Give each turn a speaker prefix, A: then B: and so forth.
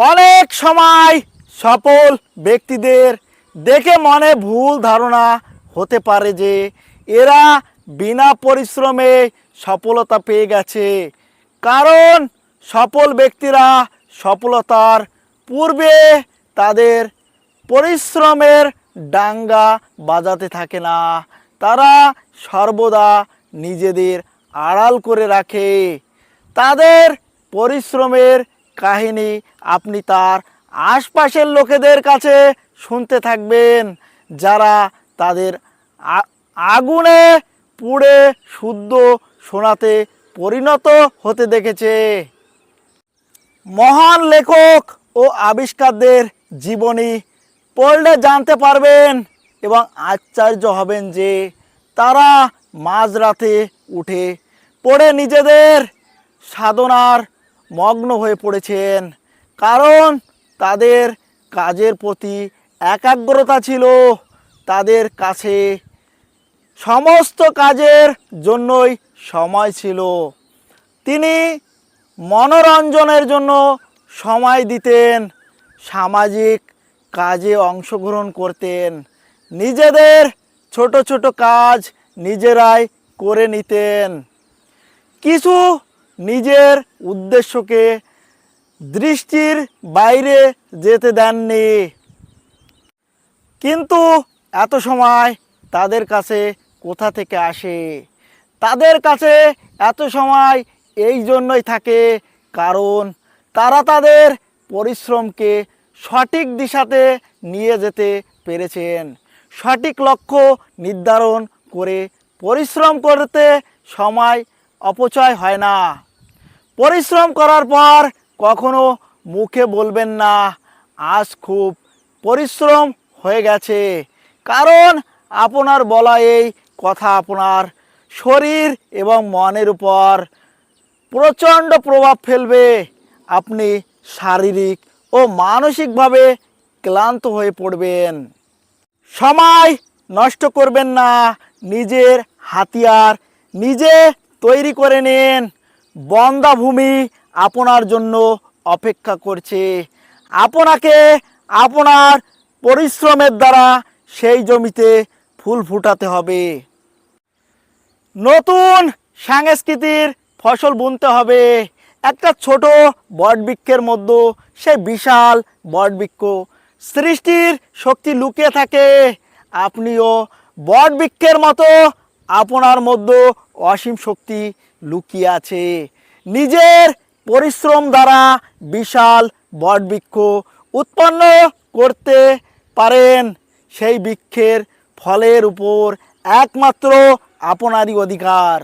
A: অনেক সময় সফল ব্যক্তিদের দেখে মনে ভুল ধারণা হতে পারে যে এরা বিনা পরিশ্রমে সফলতা পেয়ে গেছে। কারণ সফল ব্যক্তিরা সফলতার পূর্বে তাদের পরিশ্রমের ডাঙ্গা বাজাতে থাকে না, তারা সর্বদা নিজেদের আড়াল করে রাখে। তাদের পরিশ্রমের কাহিনী আপনি তার আশপাশের লোকেদের কাছে শুনতে থাকবেন, যারা তাদের আগুনে পুড়ে শুদ্ধ সোনাতে পরিণত হতে দেখেছে। মহান লেখক ও আবিষ্কারদের জীবনী পড়লে জানতে পারবেন এবং আশ্চর্য হবেন যে তারা মাঝরাতে উঠে পড়ে নিজেদের সাধনার মগ্ন হয়ে পড়েছেন, কারণ তাদের কাজের প্রতি একাগ্রতা ছিল। তাদের কাছে সমস্ত কাজের জন্যই সময় ছিল। তিনি মনোরঞ্জনের জন্য সময় দিতেন, সামাজিক কাজে অংশগ্রহণ করতেন, নিজেদের ছোট ছোট কাজ নিজেরাই করে নিতেন। কিছু নিজের উদ্দেশ্যকে দৃষ্টির বাইরে যেতে দেননি। কিন্তু এত সময় তাদের কাছে কোথা থেকে আসে? তাদের কাছে এত সময় এই জন্যই থাকে কারণ তারা তাদের পরিশ্রমকে সঠিক দিশাতে নিয়ে যেতে পেরেছেন। সঠিক লক্ষ্য নির্ধারণ করে পরিশ্রম করতে সময় অপচয় হয় না। পরিশ্রম করার পর কখনো মুখে বলবেন না আজ খুব পরিশ্রম হয়ে গেছে, কারণ আপনার বলা এই কথা আপনার শরীর এবং মনের উপর প্রচণ্ড প্রভাব ফেলবে। আপনি শারীরিক ও মানসিকভাবে ক্লান্ত হয়ে পড়বেন। সময় নষ্ট করবেন না, নিজের হাতিয়ার নিজে তৈরি করে নিন। বন্দাভূমি আপনার জন্য অপেক্ষা করছে। আপনাকে আপনার পরিশ্রমের দ্বারা সেই জমিতে ফুল ফুটাতে হবে। নতুন সংস্কৃতির ফসল বুনতে হবে। একটা ছোট বটবৃক্ষের মধ্যে সেই বিশাল বটবৃক্ষ সৃষ্টির শক্তি লুকিয়ে থাকে। আপনিও বটবৃক্ষের মতো আপনার মধ্যে অসীম শক্তি লুকিয়ে আছে। নিজের পরিশ্রম দ্বারা বিশাল বটবৃক্ষ উৎপন্ন করতে পারেন। সেই বৃক্ষের ফলের উপর একমাত্র আপনারই অধিকার।